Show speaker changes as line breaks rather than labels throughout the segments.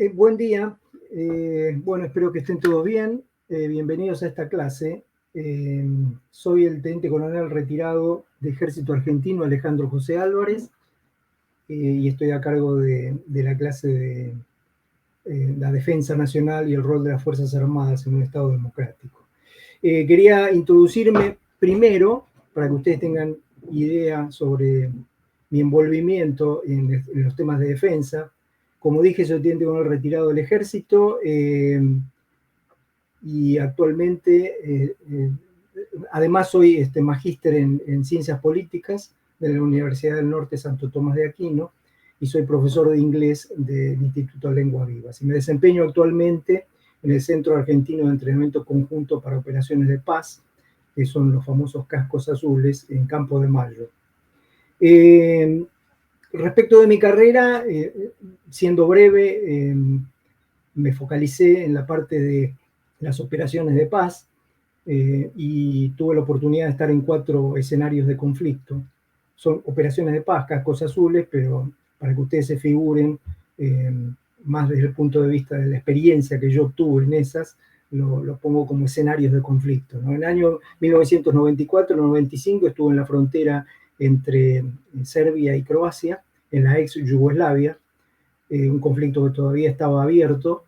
Buen día. Bueno, espero que estén todos bien. Bienvenidos a esta clase. Soy el teniente coronel retirado de Ejército Argentino, Alejandro José Álvarez, y estoy a cargo de la clase de la defensa nacional y el rol de las Fuerzas Armadas en un Estado democrático. Quería introducirme primero, para que ustedes tengan idea sobre mi envolvimiento en los temas de defensa. Como dije, soy teniente coronel retirado del Ejército y actualmente, además soy magíster en Ciencias Políticas de la Universidad del Norte Santo Tomás de Aquino y soy profesor de inglés del Instituto de Lengua Vivas. Y me desempeño actualmente en el Centro Argentino de Entrenamiento Conjunto para Operaciones de Paz, que son los famosos cascos azules, en Campo de Mayo. Respecto de mi carrera, siendo breve, me focalicé en la parte de las operaciones de paz y tuve la oportunidad de estar en 4 escenarios de conflicto. Son operaciones de paz, cascos azules, pero para que ustedes se figuren, más desde el punto de vista de la experiencia que yo obtuve en esas, lo pongo como escenarios de conflicto, ¿no? En el año 1994-95 estuve en la frontera entre Serbia y Croacia, en la ex Yugoslavia, un conflicto que todavía estaba abierto,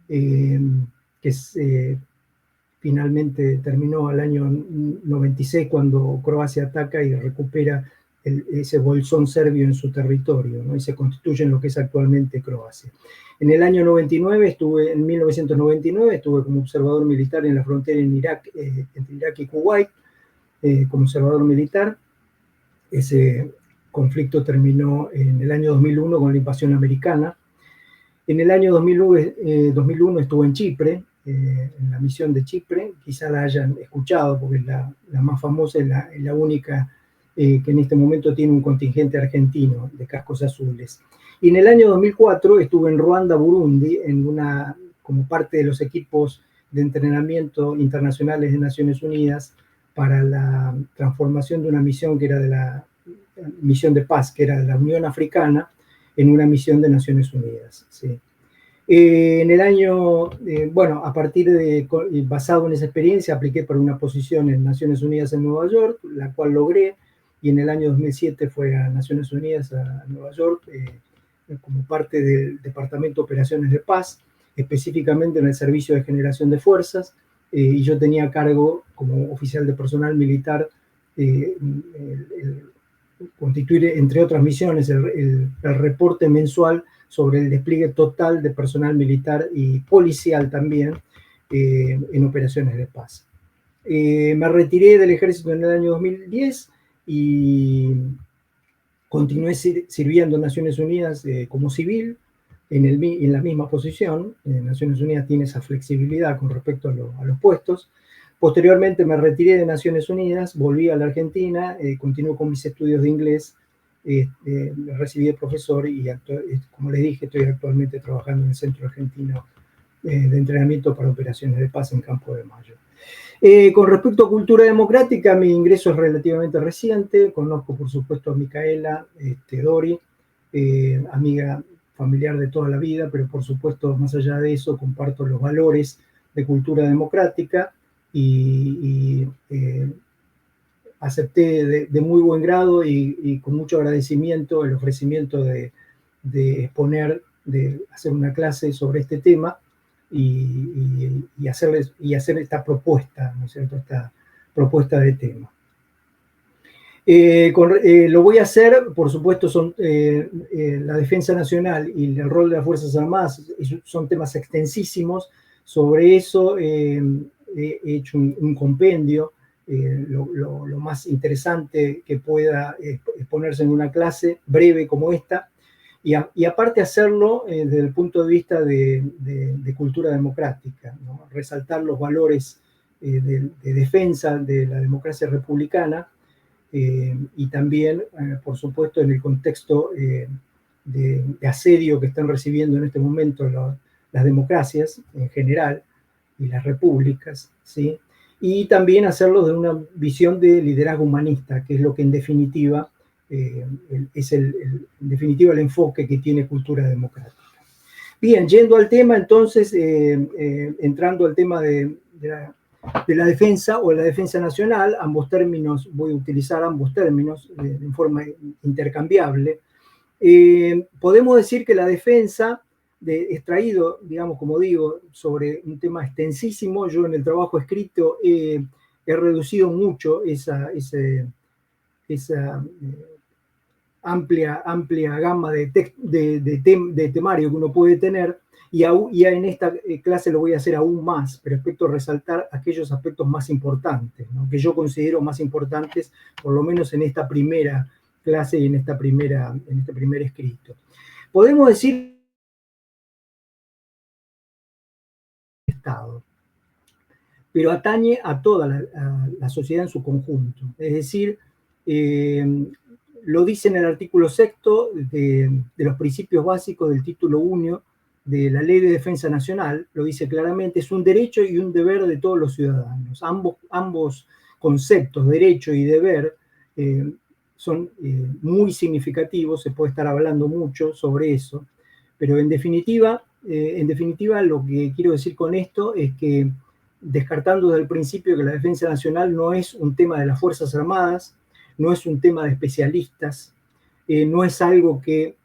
que finalmente terminó al año 96 cuando Croacia ataca y recupera ese bolsón serbio en su territorio, ¿no? Y se constituye en lo que es actualmente Croacia. En el año 99 en 1999 estuve como observador militar en la frontera en Irak, entre Irak y Kuwait, como observador militar. Ese conflicto terminó en el año 2001 con la invasión americana. En el año 2001 estuve en Chipre, en la misión de Chipre, quizá la hayan escuchado porque es la más famosa, es la única que en este momento tiene un contingente argentino de cascos azules. Y en el año 2004 estuve en Ruanda, Burundi, como parte de los equipos de entrenamiento internacionales de Naciones Unidas para la transformación de una misión que era de la misión de paz, que era de la Unión Africana, en una misión de Naciones Unidas. ¿Sí? En el año, a partir basado en esa experiencia, apliqué para una posición en Naciones Unidas en Nueva York, la cual logré, y en el año 2007 fue a Naciones Unidas a Nueva York como parte del Departamento de Operaciones de Paz, específicamente en el Servicio de Generación de Fuerzas, y yo tenía a cargo, como oficial de personal militar, constituir, entre otras misiones, el reporte mensual sobre el despliegue total de personal militar y policial también en operaciones de paz. Me retiré del ejército en el año 2010 y continué sirviendo en Naciones Unidas como civil en la misma posición. Naciones Unidas tiene esa flexibilidad con respecto a los puestos. Posteriormente me retiré de Naciones Unidas, volví a la Argentina, continué con mis estudios de inglés, recibí de profesor y, como les dije, estoy actualmente trabajando en el Centro Argentino de Entrenamiento para Operaciones de Paz en Campo de Mayo. Con respecto a cultura democrática, mi ingreso es relativamente reciente. Conozco, por supuesto, a Micaela Dori, amiga familiar de toda la vida, pero por supuesto, más allá de eso, comparto los valores de cultura democrática y acepté de muy buen grado y con mucho agradecimiento el ofrecimiento de exponer, de hacer una clase sobre este tema y hacer esta propuesta, ¿no es cierto?, esta propuesta de tema. Lo voy a hacer, por supuesto, la defensa nacional y el rol de las Fuerzas Armadas son temas extensísimos. Sobre eso he hecho un compendio, lo más interesante que pueda exponerse en una clase breve como esta, y aparte hacerlo desde el punto de vista de cultura democrática, ¿no? Resaltar los valores de defensa de la democracia republicana, y también, por supuesto, en el contexto de asedio que están recibiendo en este momento las democracias en general y las repúblicas, ¿sí? Y también hacerlo de una visión de liderazgo humanista, que es lo que en definitiva es en definitiva el enfoque que tiene cultura democrática. Bien, yendo al tema, entonces, entrando al tema de la defensa o la defensa nacional, ambos términos, voy a utilizar ambos términos en forma intercambiable. Podemos decir que la defensa, extraído, digamos, como digo, sobre un tema extensísimo, yo en el trabajo escrito he reducido mucho esa amplia gama de temario que uno puede tener, y en esta clase lo voy a hacer aún más, pero espero resaltar aquellos aspectos más importantes, ¿no? Que yo considero más importantes, por lo menos en esta primera clase y en este primer escrito. Podemos decir Estado, pero atañe a toda la sociedad en su conjunto. Es decir, lo dice en el artículo 6 de los principios básicos del título 1 de la Ley de Defensa Nacional, lo dice claramente, es un derecho y un deber de todos los ciudadanos. Ambos conceptos, derecho y deber, son muy significativos, se puede estar hablando mucho sobre eso, pero en definitiva, lo que quiero decir con esto es que, descartando desde el principio que la defensa nacional no es un tema de las Fuerzas Armadas, no es un tema de especialistas, no es algo que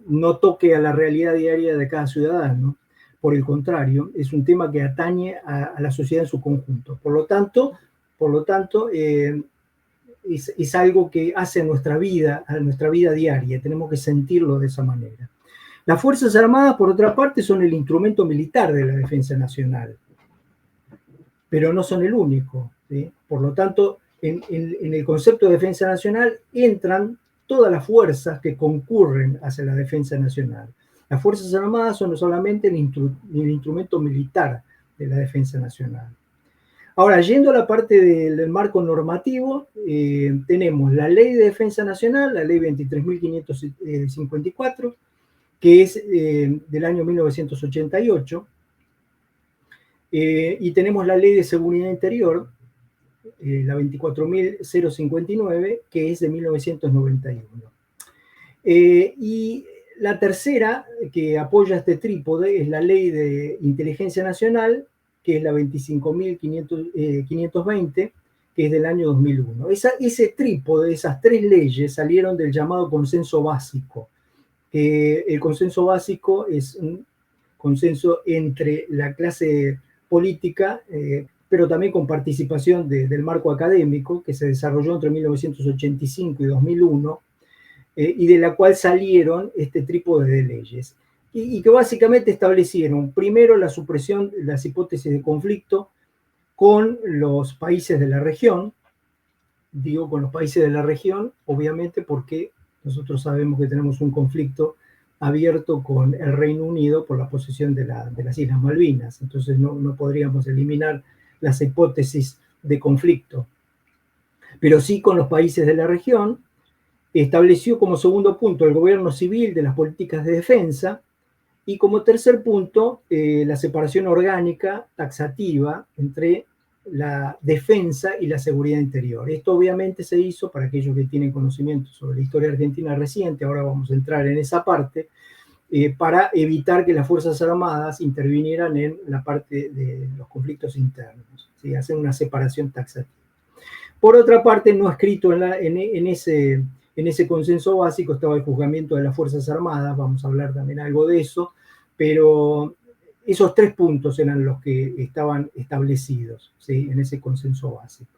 no toque a la realidad diaria de cada ciudadano. Por el contrario, es un tema que atañe a la sociedad en su conjunto. Por lo tanto, es algo que hace a nuestra vida diaria. Tenemos que sentirlo de esa manera. Las Fuerzas Armadas, por otra parte, son el instrumento militar de la defensa nacional, pero no son el único, ¿sí? Por lo tanto, en el concepto de defensa nacional entran todas las fuerzas que concurren hacia la defensa nacional. Las Fuerzas Armadas son solamente el instrumento militar de la defensa nacional. Ahora, yendo a la parte del marco normativo, tenemos la Ley de Defensa Nacional, la Ley 23.554, que es del año 1988, y tenemos la Ley de Seguridad Interior, la 24.059, que es de 1991. Y la tercera que apoya este trípode es la Ley de Inteligencia Nacional, que es la 25.520, que es del año 2001. Ese trípode, esas tres leyes salieron del llamado consenso básico. El consenso básico es un consenso entre la clase política, pero también con participación del marco académico, que se desarrolló entre 1985 y 2001, y de la cual salieron este trípode de leyes, y que básicamente establecieron, primero, la supresión de las hipótesis de conflicto con los países de la región. Digo con los países de la región, obviamente, porque nosotros sabemos que tenemos un conflicto abierto con el Reino Unido por la posesión de las Islas Malvinas. Entonces no podríamos eliminar las hipótesis de conflicto. Pero sí con los países de la región. Estableció como segundo punto el gobierno civil de las políticas de defensa, y como tercer punto la separación orgánica, taxativa, entre la defensa y la seguridad interior. Esto obviamente se hizo, para aquellos que tienen conocimiento sobre la historia argentina reciente, ahora vamos a entrar en esa parte, para evitar que las Fuerzas Armadas intervinieran en la parte de los conflictos internos, ¿sí? Hacer una separación taxativa. Por otra parte, no escrito en ese consenso básico estaba el juzgamiento de las Fuerzas Armadas, vamos a hablar también algo de eso, pero esos tres puntos eran los que estaban establecidos, ¿sí? En ese consenso básico.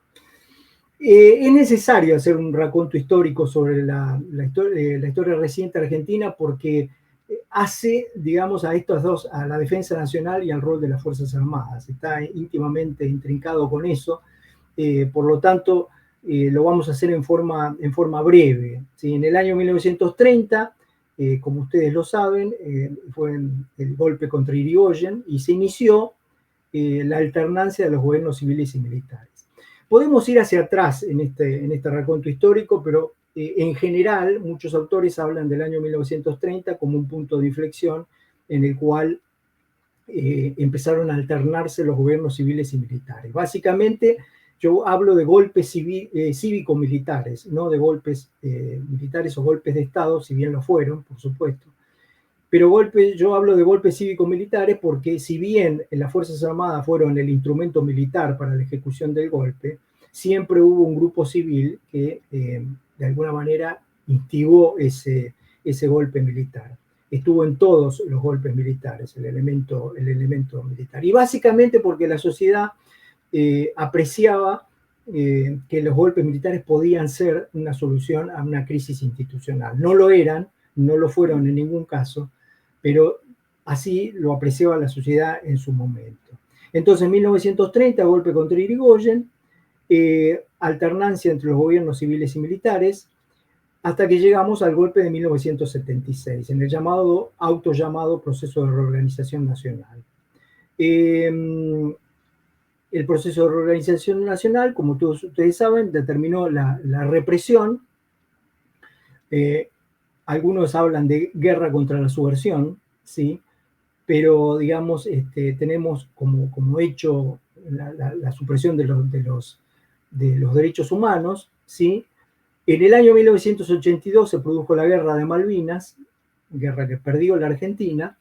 Es necesario hacer un raconto histórico sobre la historia reciente argentina, porque hace, digamos, a estos dos, a la defensa nacional y al rol de las Fuerzas Armadas. Está íntimamente intrincado con eso. Por lo tanto, lo vamos a hacer en forma breve, ¿sí? En el año 1930, como ustedes lo saben, fue el golpe contra Irigoyen, y se inició la alternancia de los gobiernos civiles y militares. Podemos ir hacia atrás en este raconto histórico, pero en general muchos autores hablan del año 1930 como un punto de inflexión en el cual empezaron a alternarse los gobiernos civiles y militares. Básicamente, yo hablo de golpes cívico-militares, no de golpes militares o golpes de Estado, si bien lo fueron, por supuesto. Pero yo hablo de golpes cívico-militares porque si bien las Fuerzas Armadas fueron el instrumento militar para la ejecución del golpe, siempre hubo un grupo civil que de alguna manera instigó ese golpe militar. Estuvo en todos los golpes militares el elemento militar. Y básicamente porque la sociedad apreciaba que los golpes militares podían ser una solución a una crisis institucional. No lo eran, no lo fueron en ningún caso, pero así lo apreciaba la sociedad en su momento. Entonces, en 1930, golpe contra Irigoyen, alternancia entre los gobiernos civiles y militares, hasta que llegamos al golpe de 1976, en el autollamado proceso de reorganización nacional. El proceso de reorganización nacional, como todos ustedes saben, determinó la represión. Algunos hablan de guerra contra la subversión, ¿sí? Pero digamos, tenemos como hecho la supresión de los derechos humanos, ¿sí? En el año 1982 se produjo la guerra de Malvinas, guerra que perdió la Argentina,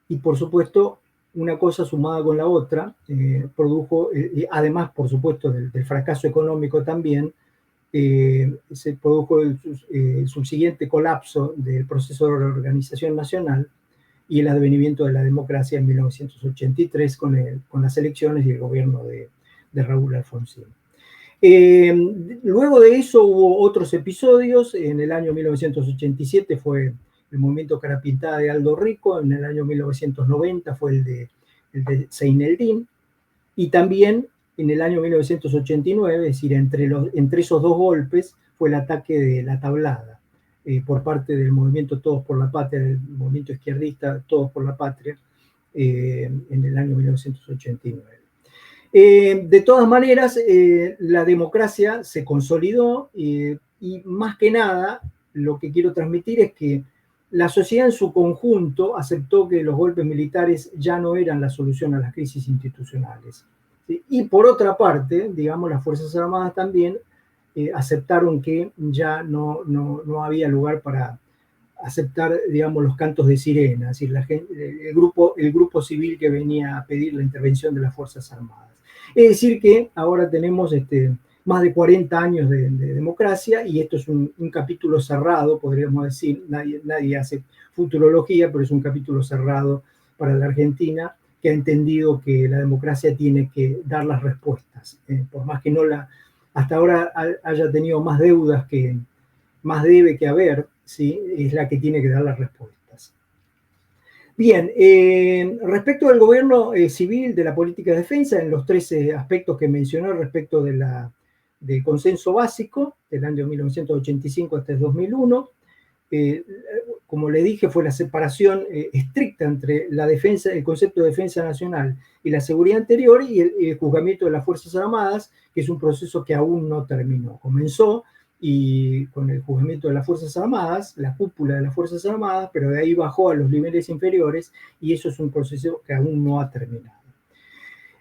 y por supuesto, una cosa sumada con la otra, produjo, además, por supuesto, del fracaso económico también, se produjo el subsiguiente colapso del proceso de reorganización nacional y el advenimiento de la democracia en 1983 con las elecciones y el gobierno de Raúl Alfonsín. Luego de eso hubo otros episodios. En el año 1987 fue el movimiento Cara Pintada de Aldo Rico, en el año 1990 fue el de Seineldín, y también en el año 1989, es decir, entre esos dos golpes, fue el ataque de La Tablada por parte del movimiento Todos por la Patria, del movimiento izquierdista Todos por la Patria, en el año 1989. De todas maneras, la democracia se consolidó y más que nada lo que quiero transmitir es que la sociedad en su conjunto aceptó que los golpes militares ya no eran la solución a las crisis institucionales. ¿Sí? Y por otra parte, digamos, las Fuerzas Armadas también aceptaron que ya no había lugar para aceptar, digamos, los cantos de sirena, es decir, el grupo civil que venía a pedir la intervención de las Fuerzas Armadas. Es decir que ahora tenemos más de 40 años de democracia y esto es un capítulo cerrado, podríamos decir. Nadie hace futurología, pero es un capítulo cerrado para la Argentina, que ha entendido que la democracia tiene que dar las respuestas. Por más que hasta ahora haya tenido más deudas más debe que haber, ¿sí? Es la que tiene que dar las respuestas. Bien, respecto del gobierno civil, de la política de defensa, en los 13 aspectos que mencioné respecto del consenso básico del año 1985 hasta el 2001, como le dije, fue la separación estricta entre la defensa, el concepto de defensa nacional y la seguridad interior y el juzgamiento de las Fuerzas Armadas, que es un proceso que aún no terminó. Comenzó y con el juzgamiento de las Fuerzas Armadas, la cúpula de las Fuerzas Armadas, pero de ahí bajó a los niveles inferiores y eso es un proceso que aún no ha terminado.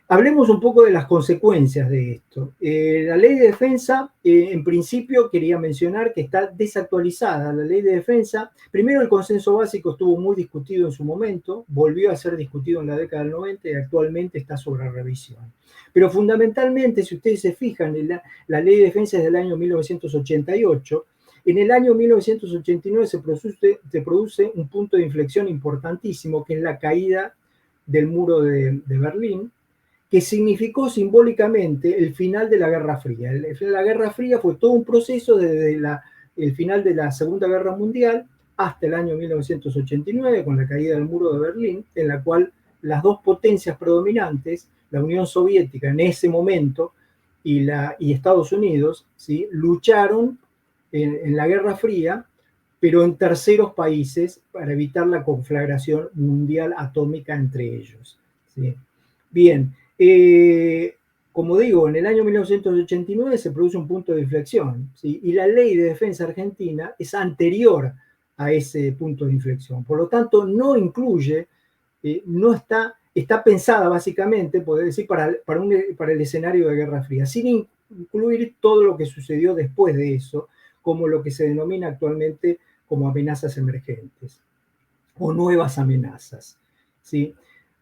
Hablemos un poco de las consecuencias de esto. La ley de defensa, en principio, quería mencionar que está desactualizada. La ley de defensa, primero el consenso básico estuvo muy discutido en su momento, volvió a ser discutido en la década del 90 y actualmente está sobre revisión. Pero fundamentalmente, si ustedes se fijan, la ley de defensa es del año 1988. En el año 1989 se produce un punto de inflexión importantísimo, que es la caída del muro de Berlín, que significó simbólicamente el final de la Guerra Fría. La Guerra Fría fue todo un proceso desde el final de la Segunda Guerra Mundial hasta el año 1989, con la caída del muro de Berlín, en la cual las dos potencias predominantes, la Unión Soviética en ese momento y Estados Unidos, ¿sí?, lucharon en la Guerra Fría, pero en terceros países para evitar la conflagración mundial atómica entre ellos. ¿Sí? Bien, como digo, en el año 1989 se produce un punto de inflexión, ¿sí? Y la ley de defensa argentina es anterior a ese punto de inflexión. Por lo tanto, no incluye, no está pensada básicamente, poder decir, para el escenario de Guerra Fría, sin incluir todo lo que sucedió después de eso, como lo que se denomina actualmente como amenazas emergentes. o nuevas amenazas, ¿sí?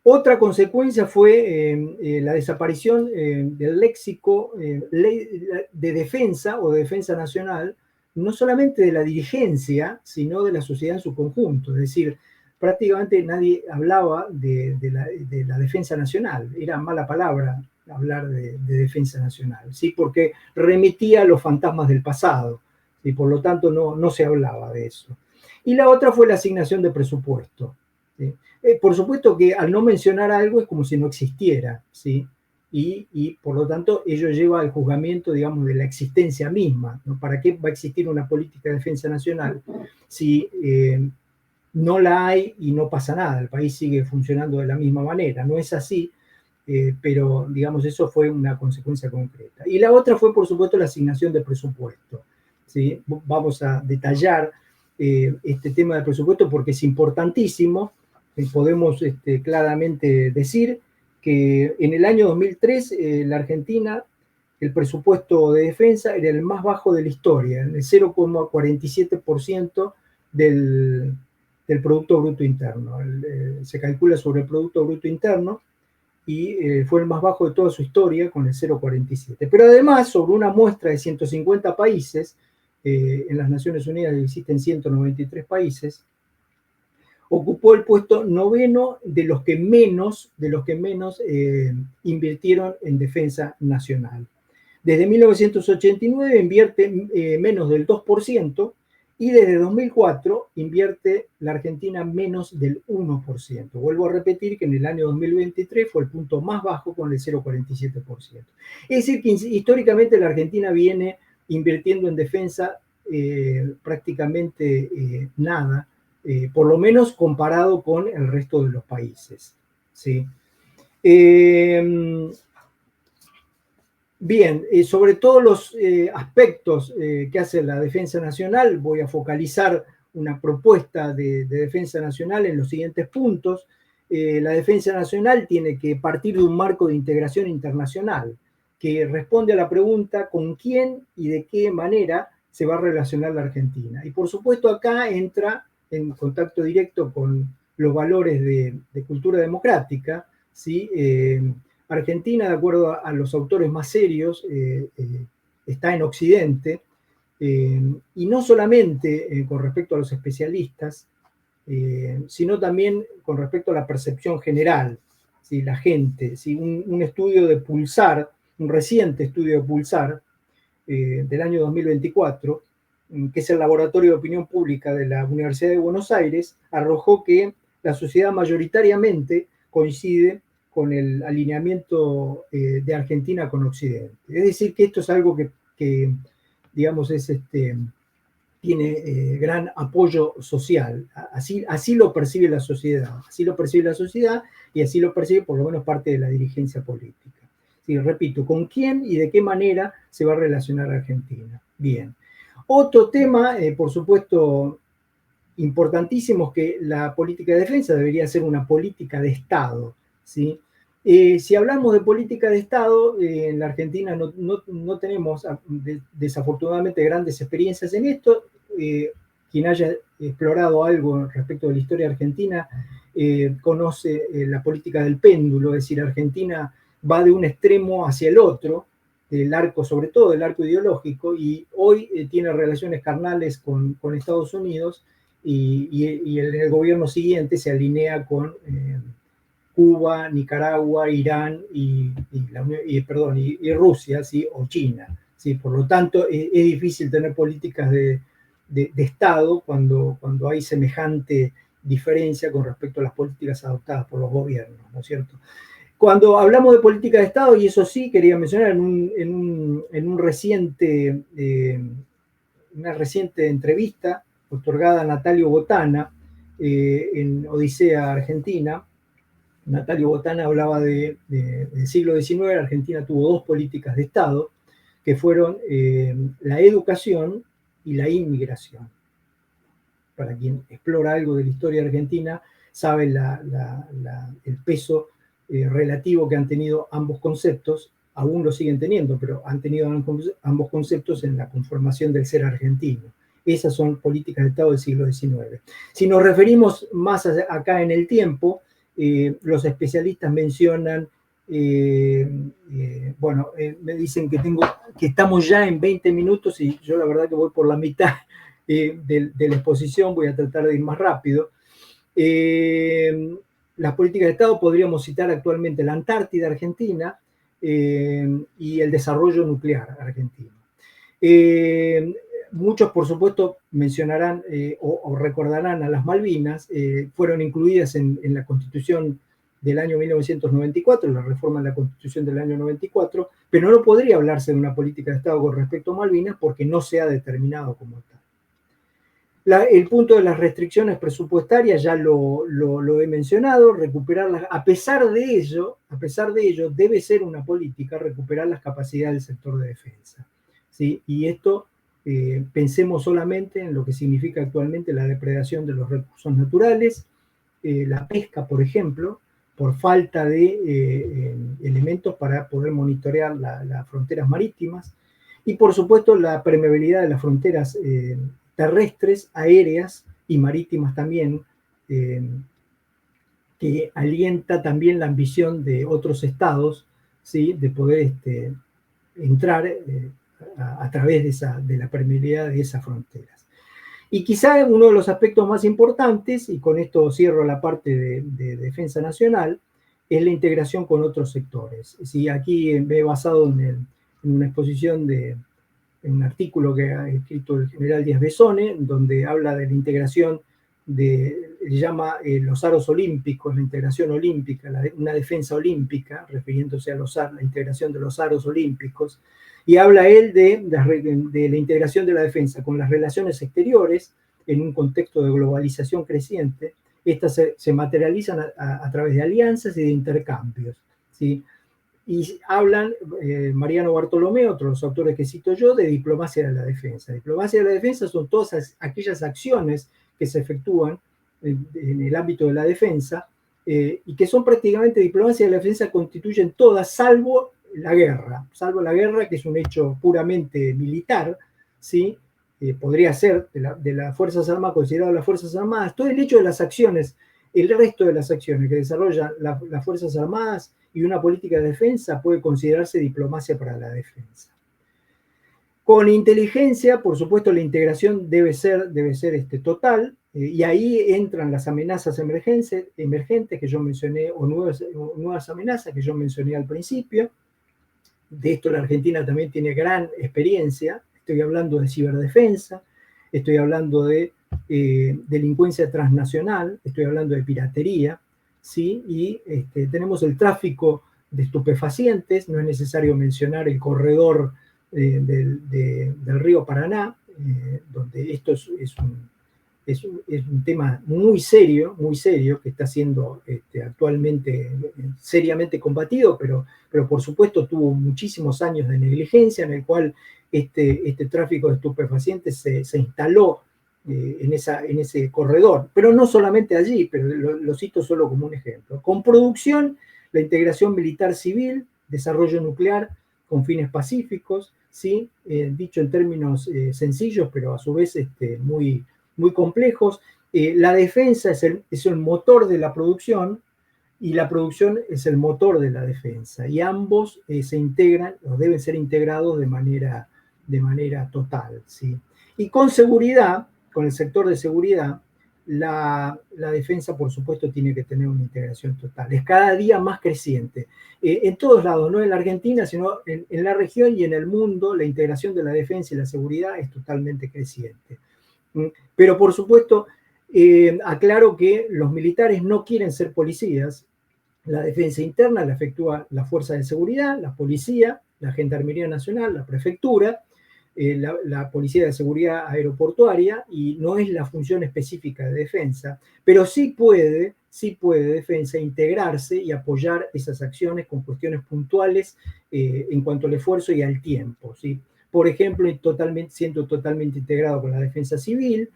Otra consecuencia fue la desaparición del léxico de defensa o de defensa nacional, no solamente de la dirigencia, sino de la sociedad en su conjunto. Es decir, prácticamente nadie hablaba de la defensa nacional. Era mala palabra hablar de defensa nacional, ¿sí? Porque remitía a los fantasmas del pasado y por lo tanto no se hablaba de eso. Y la otra fue la asignación de presupuesto, ¿sí? Por supuesto que al no mencionar algo es como si no existiera, ¿sí? Y por lo tanto ello lleva al juzgamiento, digamos, de la existencia misma, ¿no? ¿Para qué va a existir una política de defensa nacional si no la hay y no pasa nada? El país sigue funcionando de la misma manera. No es así, pero digamos, eso fue una consecuencia concreta. Y la otra fue, por supuesto, la asignación de presupuesto, ¿sí? Vamos a detallar este tema del presupuesto porque es importantísimo. Podemos claramente decir que en el año 2003 la Argentina, el presupuesto de defensa era el más bajo de la historia, el 0,47% del Producto Bruto Interno. Se calcula sobre el Producto Bruto Interno y fue el más bajo de toda su historia con el 0,47. Pero además, sobre una muestra de 150 países, en las Naciones Unidas existen 193 países, ocupó el puesto noveno de los que menos invirtieron en defensa nacional. Desde 1989 invierte menos del 2% y desde 2004 invierte la Argentina menos del 1%. Vuelvo a repetir que en el año 2023 fue el punto más bajo con el 0,47%. Es decir, que históricamente la Argentina viene invirtiendo en defensa prácticamente nada, por lo menos comparado con el resto de los países, ¿sí? Bien, sobre todos los aspectos que hace la defensa nacional, voy a focalizar una propuesta de defensa nacional en los siguientes puntos. La defensa nacional tiene que partir de un marco de integración internacional que responde a la pregunta con quién y de qué manera se va a relacionar la Argentina. Y por supuesto acá entra en contacto directo con los valores de cultura democrática, ¿sí? Argentina, de acuerdo a los autores más serios, está en Occidente, y no solamente con respecto a los especialistas, sino también con respecto a la percepción general, ¿sí? La gente, ¿sí? Un estudio de Pulsar, un reciente estudio de Pulsar, del año 2024, que es el Laboratorio de Opinión Pública de la Universidad de Buenos Aires, arrojó que la sociedad mayoritariamente coincide con el alineamiento de Argentina con Occidente. Es decir, que esto es algo que digamos, tiene gran apoyo social. Así lo percibe la sociedad. Así lo percibe la sociedad y así lo percibe por lo menos parte de la dirigencia política. Sí, repito, ¿con quién y de qué manera se va a relacionar Argentina? Bien. Otro tema, por supuesto, importantísimo es que la política de defensa debería ser una política de Estado, ¿sí? Si hablamos de política de Estado, en la Argentina no tenemos desafortunadamente grandes experiencias en esto. Quien haya explorado algo respecto de la historia argentina conoce la política del péndulo, es decir, Argentina va de un extremo hacia el otro, del arco, sobre todo del arco ideológico, y hoy tiene relaciones carnales con Estados Unidos y el gobierno siguiente se alinea con Cuba, Nicaragua, Irán y Rusia, ¿sí? O China, ¿sí? Por lo tanto, es difícil tener políticas de Estado cuando hay semejante diferencia con respecto a las políticas adoptadas por los gobiernos, ¿no es cierto? Cuando hablamos de política de Estado, y eso sí quería mencionar en una reciente entrevista otorgada a Natalio Botana en Odisea Argentina, Natalio Botana hablaba del siglo XIX. Argentina tuvo dos políticas de Estado que fueron la educación y la inmigración. Para quien explora algo de la historia argentina, sabe el peso relativo que han tenido ambos conceptos, aún lo siguen teniendo, pero han tenido ambos conceptos en la conformación del ser argentino. Esas son políticas de Estado del siglo XIX. Si nos referimos más acá en el tiempo, los especialistas mencionan, me dicen que estamos ya en 20 minutos y yo la verdad que voy por la mitad de la exposición, voy a tratar de ir más rápido. Las políticas de Estado podríamos citar actualmente la Antártida Argentina y el desarrollo nuclear argentino. Muchos, por supuesto, mencionarán o recordarán a las Malvinas, fueron incluidas en la Constitución del año 1994, la reforma de la Constitución del año 94, pero no podría hablarse de una política de Estado con respecto a Malvinas porque no se ha determinado como tal. El punto de las restricciones presupuestarias ya lo he mencionado, recuperarlas, a pesar de ello, debe ser una política recuperar las capacidades del sector de defensa, ¿sí? Y esto, pensemos solamente en lo que significa actualmente la depredación de los recursos naturales, la pesca, por ejemplo, por falta de elementos para poder monitorear las fronteras marítimas, y por supuesto la permeabilidad de las fronteras terrestres, aéreas y marítimas también, que alienta también la ambición de otros estados, ¿sí? De poder entrar a través de la permeabilidad de esas fronteras. Y quizá uno de los aspectos más importantes, y con esto cierro la parte de defensa nacional, es la integración con otros sectores. ¿Sí? Aquí me he basado en una exposición en un artículo que ha escrito el general Díaz Besone, donde habla de la integración llama los aros olímpicos, la integración olímpica, una defensa olímpica, refiriéndose a la integración de los aros olímpicos, y habla él de la integración de la defensa con las relaciones exteriores en un contexto de globalización creciente. Estas se materializan a través de alianzas y de intercambios, ¿sí? Y hablan, Mariano Bartolomé, otro de los autores que cito yo, de diplomacia de la defensa. Diplomacia de la defensa son todas aquellas acciones que se efectúan en el ámbito de la defensa y que son prácticamente diplomacia de la defensa, constituyen todas, salvo la guerra, que es un hecho puramente militar, ¿sí? Podría ser de las Fuerzas Armadas, considerado las Fuerzas Armadas, todo el hecho de las acciones, el resto de las acciones que desarrollan las Fuerzas Armadas y una política de defensa puede considerarse diplomacia para la defensa. Con inteligencia, por supuesto, la integración debe ser total, y ahí entran las amenazas emergentes que yo mencioné, o nuevas amenazas que yo mencioné al principio. De esto la Argentina también tiene gran experiencia. Estoy hablando de ciberdefensa, estoy hablando de delincuencia transnacional, estoy hablando de piratería, ¿sí? Y tenemos el tráfico de estupefacientes, no es necesario mencionar el corredor del río Paraná, donde esto es un tema muy serio que está siendo actualmente seriamente combatido, pero por supuesto tuvo muchísimos años de negligencia en el cual este tráfico de estupefacientes se instaló en ese corredor, pero no solamente allí, pero lo cito solo como un ejemplo. Con producción, la integración militar-civil, desarrollo nuclear con fines pacíficos, ¿sí? Dicho en términos sencillos, pero a su vez muy complejos. La defensa es el motor de la producción y la producción es el motor de la defensa, y ambos se integran o deben ser integrados de manera total, ¿sí? Y con seguridad, con el sector de seguridad, la defensa, por supuesto, tiene que tener una integración total. Es cada día más creciente. En todos lados, no en la Argentina, sino en la región y en el mundo, la integración de la defensa y la seguridad es totalmente creciente. Pero, por supuesto, aclaro que los militares no quieren ser policías. La defensa interna la efectúa la Fuerza de Seguridad, la Policía, la Gendarmería Nacional, la Prefectura, la Policía de Seguridad Aeroportuaria, y no es la función específica de defensa, pero sí puede defensa integrarse y apoyar esas acciones con cuestiones puntuales en cuanto al esfuerzo y al tiempo, ¿sí? Por ejemplo, siendo totalmente integrado con la defensa civil,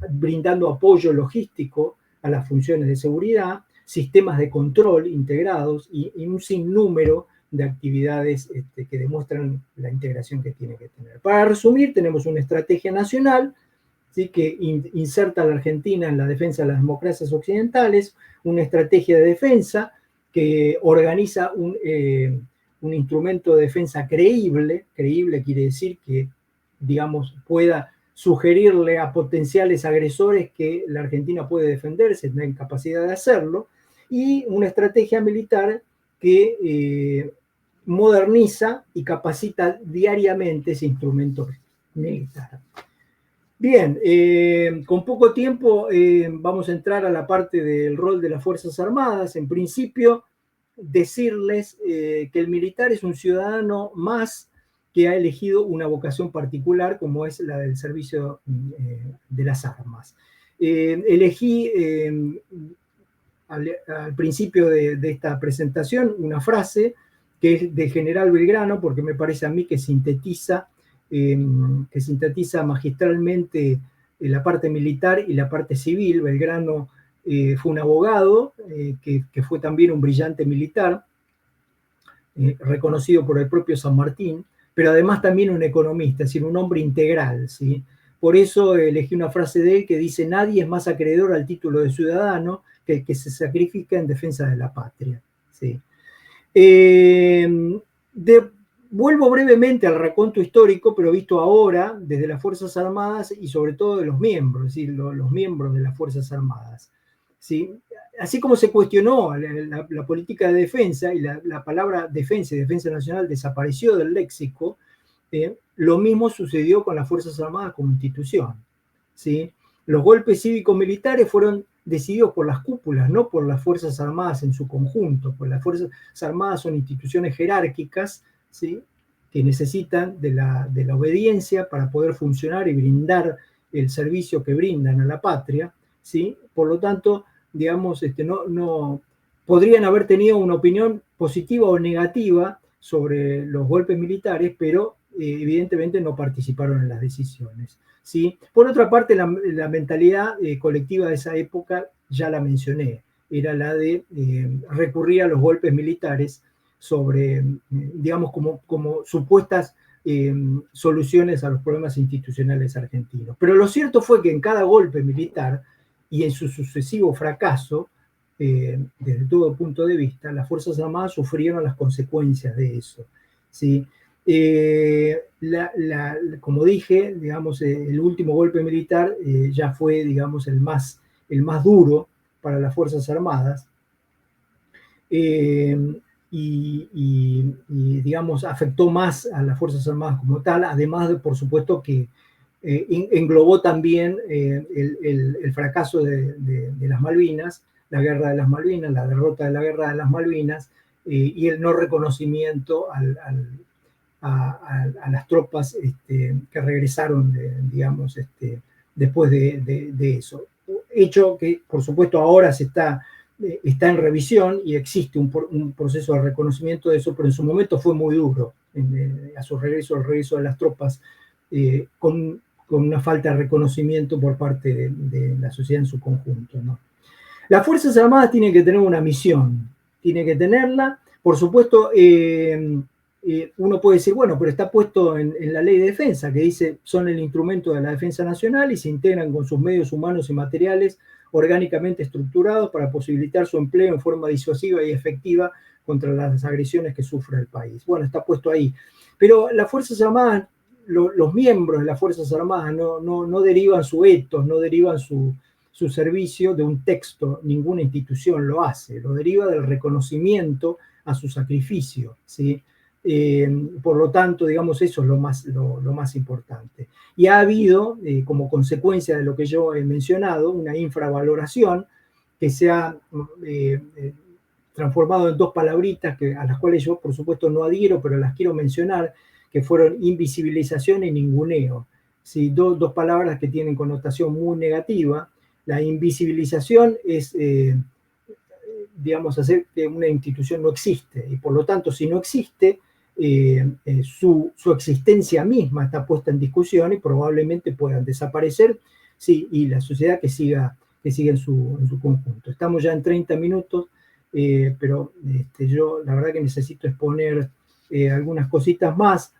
brindando apoyo logístico a las funciones de seguridad, sistemas de control integrados y un sinnúmero de actividades que demuestran la integración que tiene que tener. Para resumir, tenemos una estrategia nacional, ¿sí?, que inserta a la Argentina en la defensa de las democracias occidentales, una estrategia de defensa que organiza un instrumento de defensa creíble. Creíble quiere decir que, digamos, pueda sugerirle a potenciales agresores que la Argentina puede defenderse, tiene capacidad de hacerlo, y una estrategia militar que moderniza y capacita diariamente ese instrumento militar. Bien, con poco tiempo vamos a entrar a la parte del rol de las Fuerzas Armadas. En principio, decirles que el militar es un ciudadano más que ha elegido una vocación particular, como es la del servicio de las armas. Elegí al principio de esta presentación una frase que es de General Belgrano, porque me parece a mí que sintetiza magistralmente la parte militar y la parte civil. Belgrano fue un abogado que fue también un brillante militar, reconocido por el propio San Martín, pero además también un economista, es decir, un hombre integral, ¿sí? Por eso elegí una frase de él que dice: nadie es más acreedor al título de ciudadano que el que se sacrifica en defensa de la patria, ¿sí? Vuelvo brevemente al raconto histórico, pero visto ahora desde las Fuerzas Armadas y sobre todo de los miembros, es decir, los miembros de las Fuerzas Armadas, ¿sí? Así como se cuestionó la política de defensa y la palabra defensa y defensa nacional desapareció del léxico, lo mismo sucedió con las Fuerzas Armadas como institución, ¿sí? Los golpes cívico-militares fueron decididos por las cúpulas, no por las Fuerzas Armadas en su conjunto, pues las Fuerzas Armadas son instituciones jerárquicas, ¿sí?, que necesitan de la obediencia para poder funcionar y brindar el servicio que brindan a la patria, ¿sí? Por lo tanto, digamos, no podrían haber tenido una opinión positiva o negativa sobre los golpes militares, pero evidentemente no participaron en las decisiones, ¿sí? Por otra parte, la mentalidad colectiva de esa época, ya la mencioné, era la de recurrir a los golpes militares sobre, digamos, como supuestas soluciones a los problemas institucionales argentinos. Pero lo cierto fue que en cada golpe militar y en su sucesivo fracaso, desde todo punto de vista, las Fuerzas Armadas sufrieron las consecuencias de eso, ¿sí? Como dije, digamos, el último golpe militar ya fue, digamos, el más duro para las Fuerzas Armadas, y digamos, afectó más a las Fuerzas Armadas como tal, además de, por supuesto, que englobó también el fracaso de las Malvinas, la guerra de las Malvinas, la derrota de la guerra de las Malvinas, y el no reconocimiento a las tropas que regresaron, digamos, después de eso. Hecho que, por supuesto, ahora está en revisión y existe un proceso de reconocimiento de eso, pero en su momento fue muy duro, a su regreso, el regreso de las tropas, con una falta de reconocimiento por parte de la sociedad en su conjunto, ¿no? Las Fuerzas Armadas tienen que tener una misión, tienen que tenerla, por supuesto. Uno puede decir, bueno, pero está puesto en la ley de defensa, que dice: son el instrumento de la defensa nacional y se integran con sus medios humanos y materiales orgánicamente estructurados para posibilitar su empleo en forma disuasiva y efectiva contra las agresiones que sufre el país. Bueno, está puesto ahí. Pero las Fuerzas Armadas, los miembros de las Fuerzas Armadas no derivan su etos, no derivan su servicio de un texto, ninguna institución lo hace, lo deriva del reconocimiento a su sacrificio, ¿sí? Por lo tanto, digamos, eso es lo más importante. Y ha habido, como consecuencia de lo que yo he mencionado, una infravaloración que se ha transformado en dos palabritas a las cuales yo, por supuesto, no adhiero, pero las quiero mencionar, que fueron invisibilización y ninguneo, ¿sí? Dos palabras que tienen connotación muy negativa. La invisibilización es, digamos, hacer que una institución no existe, y por lo tanto, si no existe, su existencia misma está puesta en discusión y probablemente puedan desaparecer, sí, y la sociedad que siga en su conjunto. Estamos ya en 30 minutos, pero yo la verdad que necesito exponer algunas cositas más.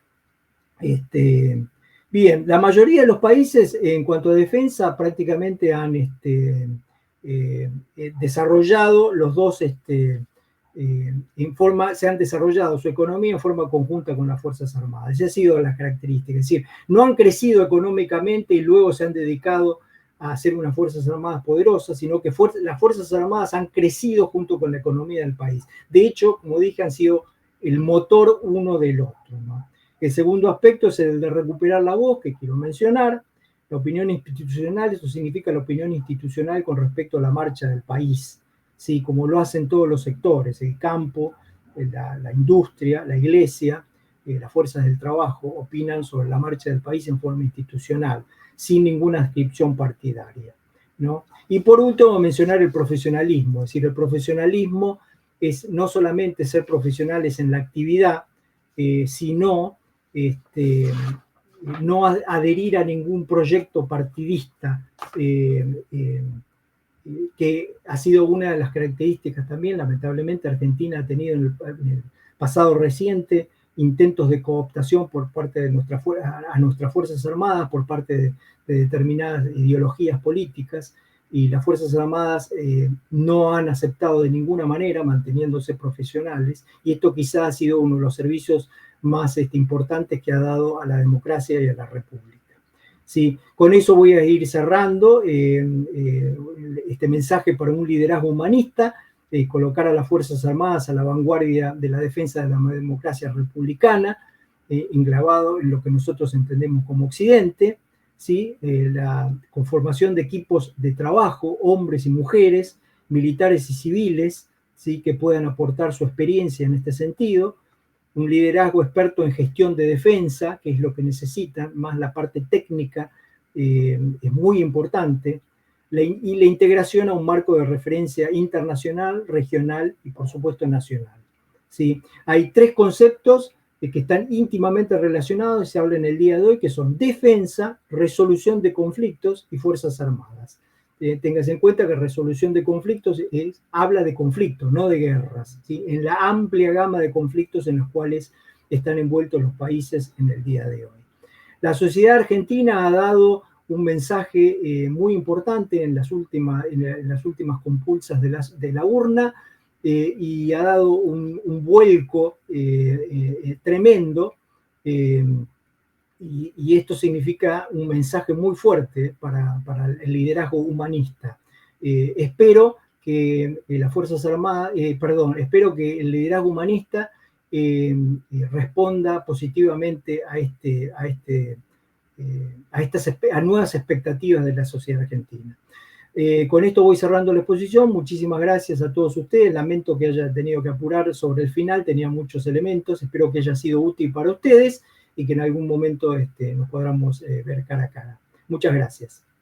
Bien, la mayoría de los países en cuanto a defensa prácticamente han desarrollado los dos, se han desarrollado su economía en forma conjunta con las Fuerzas Armadas. Esa ha sido la característica. Es decir, no han crecido económicamente y luego se han dedicado a hacer unas Fuerzas Armadas poderosas, sino que las Fuerzas Armadas han crecido junto con la economía del país. De hecho, como dije, han sido el motor uno del otro, ¿no? El segundo aspecto es el de recuperar la voz, que quiero mencionar. La opinión institucional, eso significa la opinión institucional con respecto a la marcha del país, ¿sí? Como lo hacen todos los sectores, el campo, la industria, la iglesia, las fuerzas del trabajo, opinan sobre la marcha del país en forma institucional, sin ninguna adscripción partidaria, ¿no? Y por último, mencionar el profesionalismo, es decir, el profesionalismo es no solamente ser profesionales en la actividad, sino no adherir a ningún proyecto partidista, que ha sido una de las características también, lamentablemente, Argentina ha tenido en el pasado reciente intentos de cooptación por parte de nuestras Fuerzas Armadas, por parte de determinadas ideologías políticas, y las Fuerzas Armadas no han aceptado de ninguna manera, manteniéndose profesionales, y esto quizás ha sido uno de los servicios más importantes que ha dado a la democracia y a la república. Sí, con eso voy a ir cerrando este mensaje para un liderazgo humanista, colocar a las Fuerzas Armadas a la vanguardia de la defensa de la democracia republicana, engravado en lo que nosotros entendemos como Occidente, ¿sí? La conformación de equipos de trabajo, hombres y mujeres, militares y civiles, ¿sí? Que puedan aportar su experiencia en este sentido, un liderazgo experto en gestión de defensa, que es lo que necesitan, más la parte técnica es muy importante, y la integración a un marco de referencia internacional, regional y por supuesto nacional. ¿Sí? Hay tres conceptos que están íntimamente relacionados y se habla en el día de hoy, que son defensa, resolución de conflictos y fuerzas armadas. Tengas en cuenta que resolución de conflictos habla de conflictos, no de guerras, ¿sí? En la amplia gama de conflictos en los cuales están envueltos los países en el día de hoy. La sociedad argentina ha dado un mensaje muy importante en las últimas compulsas de la urna, y ha dado un vuelco tremendo, y esto significa un mensaje muy fuerte para el liderazgo humanista. Espero que las Fuerzas Armadas, espero que el liderazgo humanista responda positivamente a nuevas expectativas de la sociedad argentina. Con esto voy cerrando la exposición. Muchísimas gracias a todos ustedes. Lamento que haya tenido que apurar sobre el final, tenía muchos elementos. Espero que haya sido útil para ustedes y que en algún momento nos podamos ver cara a cara. Muchas gracias.